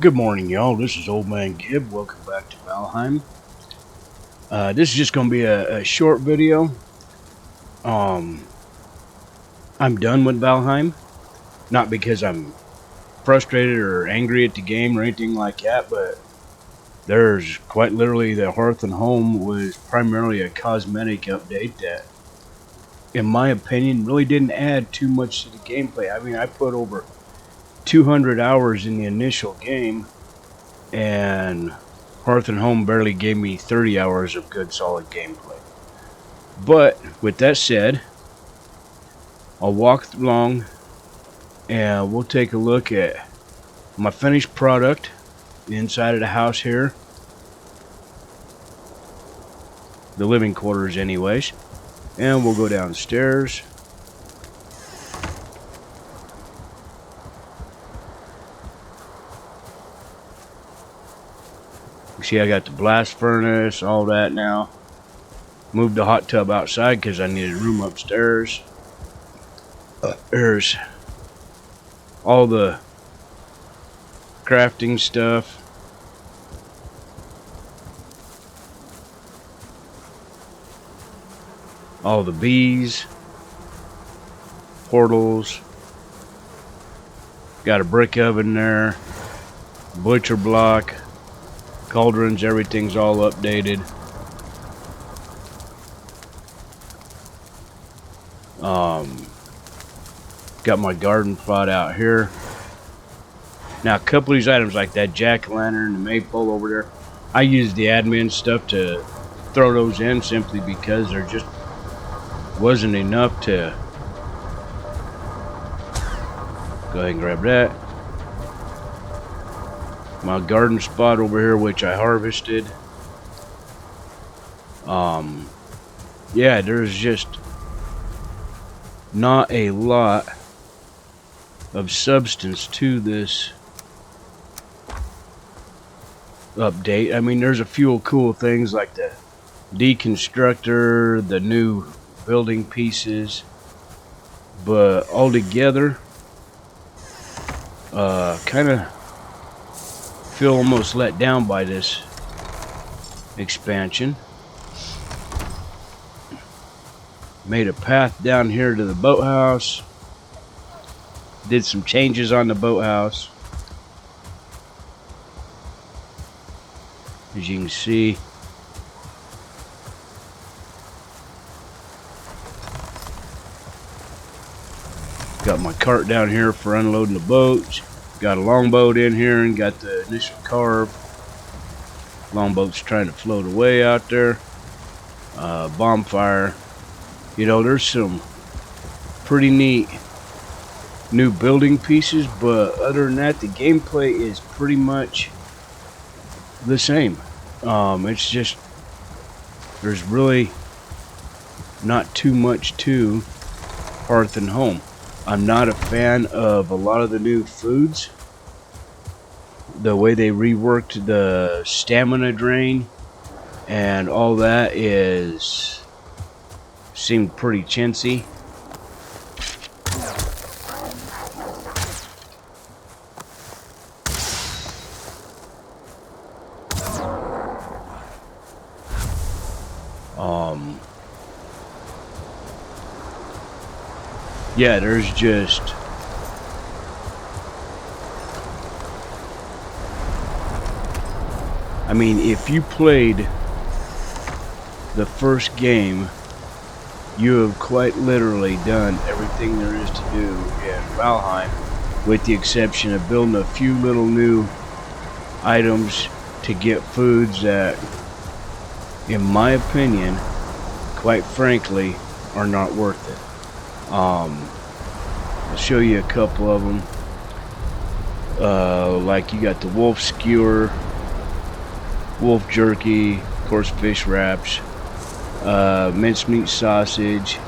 Good morning, y'all. This is Old Man Gib. Welcome back to Valheim. This is just going to be a short video. Um, I'm done with Valheim. Not because I'm frustrated or angry at the game or anything like that, but there's quite literally the Hearth and Home was primarily a cosmetic update that, in my opinion, really didn't add too much to the gameplay. I mean, I put over 200 hours in the initial game, and Hearth and Home barely gave me 30 hours of good solid gameplay. But with that said, I'll walk along and we'll take a look at my finished product inside of the house here. The living quarters anyways. And we'll go downstairs. You see I got the blast furnace, all that now. Moved the hot tub outside because I needed room upstairs. There's all the crafting stuff. All the bees. Portals. Got a brick oven there. Butcher block. Cauldrons, everything's all updated. Got my garden plot out here. Now a couple of these items like that jack-o'-lantern, the maypole over there, I use the admin stuff to throw those in simply because there just wasn't enough to go ahead and grab that. My garden spot over here, which I harvested. Yeah, there's just not a lot of substance to this update. I mean, there's a few cool things like the deconstructor, the new building pieces, but altogether, kind of feel almost let down by this expansion. Made a path down here to the boathouse. Did some changes on the boathouse. As you can see, got my cart down here for unloading the boats. Got a longboat in here and got the initial carve. Longboat's trying to float away out there. Bonfire. You know, there's some pretty neat new building pieces, but other than that, the gameplay is pretty much the same. It's just, there's really not too much to Hearth and Home. I'm not a fan of a lot of the new foods. The way they reworked the stamina drain and all that seemed pretty chintzy. Yeah, there's just I mean, if you played the first game, you have quite literally done everything there is to do in Valheim, with the exception of building a few little new items to get foods that, in my opinion, quite frankly, are not worth it. I'll show you a couple of them. Like you got the wolf skewer, wolf jerky, of course fish wraps, mincemeat sausage.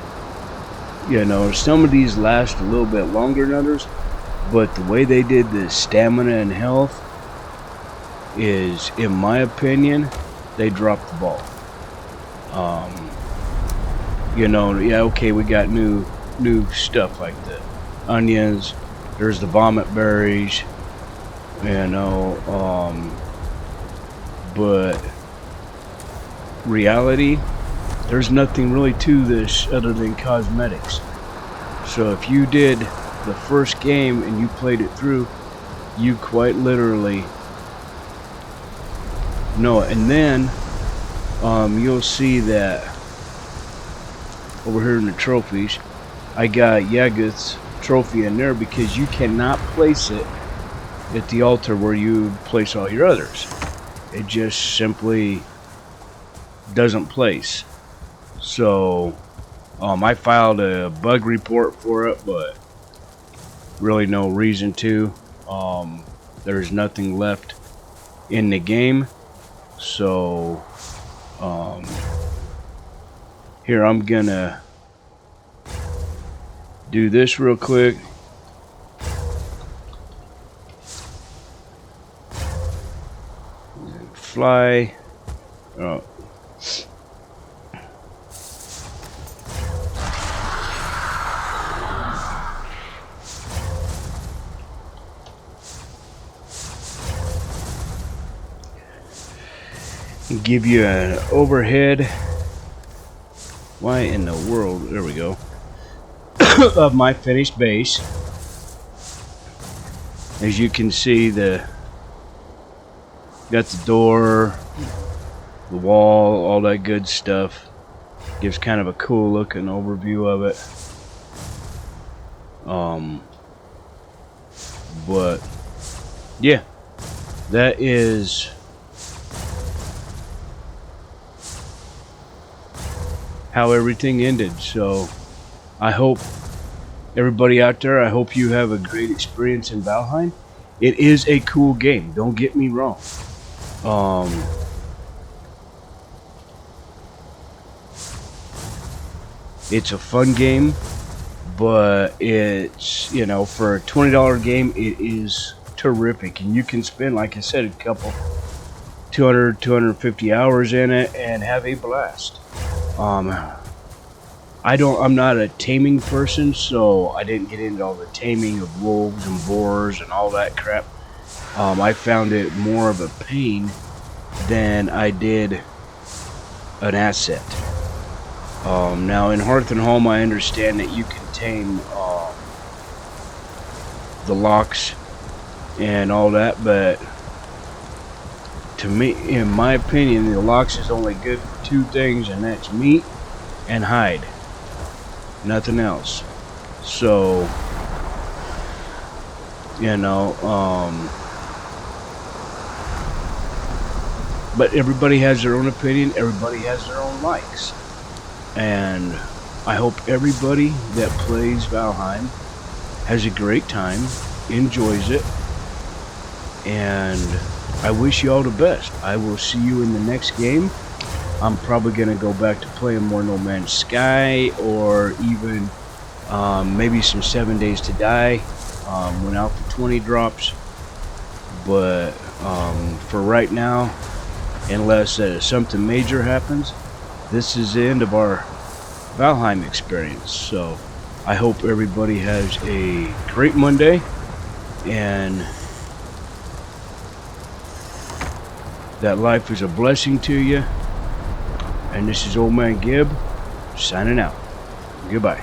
You know, some of these last a little bit longer than others, but the way they did the stamina and health is, in my opinion, they dropped the ball. You know, yeah, okay, we got new stuff like the onions. There's the vomit berries. you know, but reality, there's nothing really to this other than cosmetics. So if you did the first game and you played it through, you quite literally know it. And then you'll see that over here in the trophies, I got Yagath's trophy in there because you cannot place it at the altar where you place all your others. It just simply doesn't place. So I filed a bug report for it, but really no reason to. There's nothing left in the game. So here I'm gonna do this real quick. Fly. Oh. Give you an overhead. Why in the world? There we go. Of my finished base. As you can see, got the door, the wall, all that good stuff. Gives kind of a cool looking overview of it. But yeah, that is how everything ended. So I hope everybody out there, I hope you have a great experience in Valheim. It is a cool game, don't get me wrong. It's a fun game, but it's, you know, for a $20 game, it is terrific. And you can spend, like I said, a couple 250 hours in it and have a blast. I'm not a taming person, so I didn't get into all the taming of wolves and boars and all that crap. I found it more of a pain than I did an asset. Now in Hearth and Home, I understand that you can tame the locks and all that, but to me, in my opinion, the locks is only good for two things, and that's meat and hide. Nothing else. So, you know, but everybody has their own opinion, everybody has their own likes. And I hope everybody that plays Valheim has a great time, enjoys it, and I wish you all the best. I will see you in the next game. I'm probably going to go back to playing more No Man's Sky, or even maybe some 7 Days to Die when Alpha 20 drops. But for right now, unless something major happens, this is the end of our Valheim experience. So I hope everybody has a great Monday, and that life is a blessing to you. And this is Old Man Gib, signing out. Goodbye.